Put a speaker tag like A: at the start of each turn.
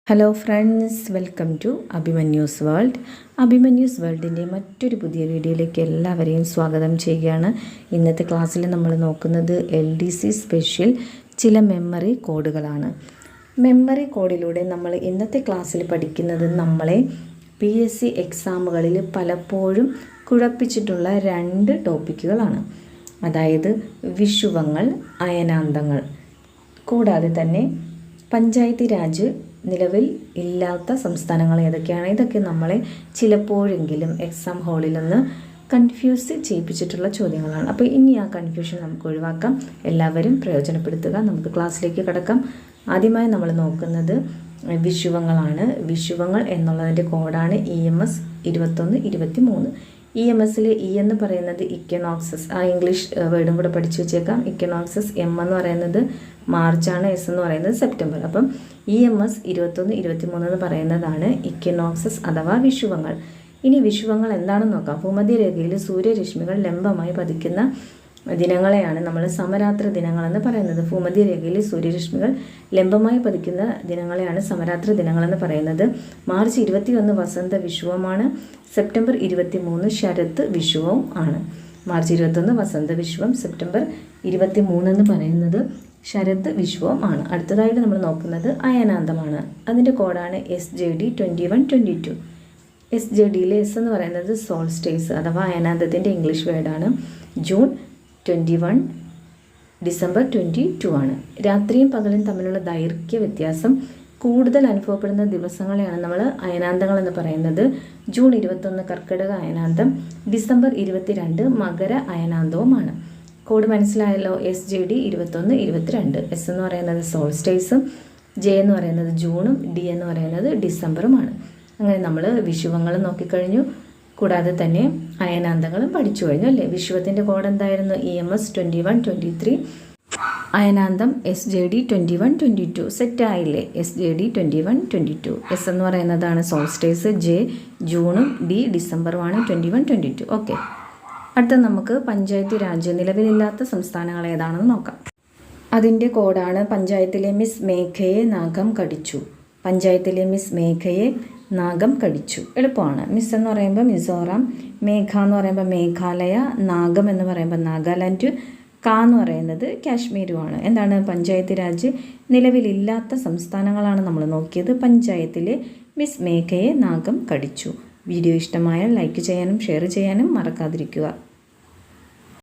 A: Hello friends, welcome to Abhimanyu's world. Abhimanyu's വേൾഡിൻ്റെ മറ്റൊരു പുതിയ വീഡിയോയിലേക്ക് എല്ലാവരെയും സ്വാഗതം ചെയ്യുകയാണ്. ഇന്നത്തെ ക്ലാസ്സിൽ നമ്മൾ നോക്കുന്നത് LDC സ്പെഷ്യൽ ചില മെമ്മറി കോഡുകളാണ്. മെമ്മറി കോഡിലൂടെ നമ്മൾ ഇന്നത്തെ ക്ലാസ്സിൽ പഠിക്കുന്നത് നമ്മളെ PSC എക്സാമുകളിൽ പലപ്പോഴും കുഴപ്പിച്ചിട്ടുള്ള രണ്ട് ടോപ്പിക്കുകളാണ്. അതായത് വിഷുവങ്ങൾ, അയനാന്തങ്ങൾ. കൂടാതെ തന്നെ പഞ്ചായത്തി രാജ് നിലവിൽ ഇല്ലാത്ത സംസ്ഥാനങ്ങൾ ഏതൊക്കെയാണ്, ഇതൊക്കെ നമ്മളെ ചിലപ്പോഴെങ്കിലും എക്സാം ഹാളിൽ നിന്ന് കൺഫ്യൂസ് ചെയ്യിപ്പിച്ചിട്ടുള്ള ചോദ്യങ്ങളാണ്. അപ്പോൾ ഇനി ആ കൺഫ്യൂഷൻ നമുക്ക് ഒഴിവാക്കാം. എല്ലാവരും പ്രയോജനപ്പെടുത്തുക. നമുക്ക് ക്ലാസ്സിലേക്ക് കടക്കാം. ആദ്യമായി നമ്മൾ നോക്കുന്നത് വിഷുവങ്ങളാണ്. വിഷുവങ്ങൾ എന്നുള്ളതിൻ്റെ കോഡാണ് EMS 2123. EMSൽ E എന്ന് പറയുന്നത് ഇക്വനോക്സസ്, ആ ഇംഗ്ലീഷ് വേർഡും കൂടെ പഠിച്ചു വെച്ചേക്കാം. ഇക്വനോക്സസ്, M എന്ന് പറയുന്നത് മാർച്ചാണ്, S എന്ന് പറയുന്നത് സെപ്റ്റംബർ. അപ്പം EMS 2123 എന്ന് പറയുന്നതാണ് ഇക്വനോക്സസ് അഥവാ വിഷുവങ്ങൾ. ഇനി വിഷുവങ്ങൾ എന്താണെന്ന് നോക്കാം. ഭൂമധ്യരേഖയിൽ സൂര്യരശ്മികൾ ലംബമായി പതിക്കുന്ന ദിനങ്ങളെയാണ് നമ്മൾ സമരാത്രി ദിനങ്ങളെന്ന് പറയുന്നത്. ഭൂമധ്യരേഖയിൽ സൂര്യരശ്മികൾ ലംബമായി പതിക്കുന്ന ദിനങ്ങളെയാണ് സമരാത്രി ദിനങ്ങളെന്ന് പറയുന്നത്. മാർച്ച് 21 വസന്ത വിഷുവമാണ്. സെപ്റ്റംബർ 23 ശരത് വിഷുവും ആണ്. മാർച്ച് 21 വസന്ത വിഷുവം, സെപ്റ്റംബർ 23 എന്ന് പറയുന്നത് ശരത് വിഷുവം ആണ്. അടുത്തതായിട്ട് നമ്മൾ നോക്കുന്നത് അയനാന്തമാണ്. അതിൻ്റെ കോഡാണ് SJD 2122. SJDയിലെ S എന്ന് പറയുന്നത് സോൾസ്റ്റേസ് അഥവാ അയനാന്തത്തിൻ്റെ ഇംഗ്ലീഷ് വേർഡാണ്. ജൂൺ 21, ഡിസംബർ 22 ആണ്. രാത്രിയും പകലും തമ്മിലുള്ള ദൈർഘ്യ വ്യത്യാസം കൂടുതൽ അനുഭവപ്പെടുന്ന ദിവസങ്ങളെയാണ് നമ്മൾ അയനാന്തങ്ങൾ എന്ന് പറയുന്നത്. ജൂൺ 21 കർക്കിടക അയനാന്തം, ഡിസംബർ 22 മകര അയനാന്തവുമാണ്. കോഡ് മനസ്സിലായല്ലോ. SJD 2122. S എന്ന് പറയുന്നത് സോൾസ്റ്റേസും, J എന്ന് പറയുന്നത് ജൂണും, D എന്ന് പറയുന്നത് ഡിസംബറുമാണ്. അങ്ങനെ നമ്മൾ വിഷുവങ്ങൾ നോക്കിക്കഴിഞ്ഞു. കൂടാതെ തന്നെ അയനാന്തങ്ങളും പഠിച്ചു കഴിഞ്ഞു അല്ലേ. വിഷുവത്തിൻ്റെ കോഡ് എന്തായിരുന്നു? EMS 2123. അയനാന്തം SJD 2122. സെറ്റായില്ലേ? SJD 2122. S എന്ന് പറയുന്നതാണ് സോൾസ്റ്റേസ്, J ജൂണും, D ഡിസംബറുമാണ്. 2122. ഓക്കെ. അടുത്ത നമുക്ക് പഞ്ചായത്തി രാജ് നിലവിലില്ലാത്ത സംസ്ഥാനങ്ങൾ ഏതാണെന്ന് നോക്കാം. അതിൻ്റെ കോഡാണ് പഞ്ചായത്തിലെ മിസ് മേഘയെ നാഗം കടിച്ചു. പഞ്ചായത്തിലെ മിസ് മേഘയെ നാഗം കടിച്ചു. എളുപ്പമാണ്. മിസ് എന്ന് പറയുമ്പോൾ മിസോറാം, മേഘ എന്ന് പറയുമ്പോൾ മേഘാലയ, നാഗം എന്ന് പറയുമ്പോൾ നാഗാലാൻഡ്, എന്ന് പറയുന്നത് കാശ്മീരുമാണ്. എന്താണ്? പഞ്ചായത്ത് രാജ് നിലവിലില്ലാത്ത സംസ്ഥാനങ്ങളാണ് നമ്മൾ നോക്കിയത്. പഞ്ചായത്തിലെ മിസ് മേഘയെ നാഗം കടിച്ചു. വീഡിയോ ഇഷ്ടമായാൽ ലൈക്ക് ചെയ്യാനും ഷെയർ ചെയ്യാനും മറക്കാതിരിക്കുക.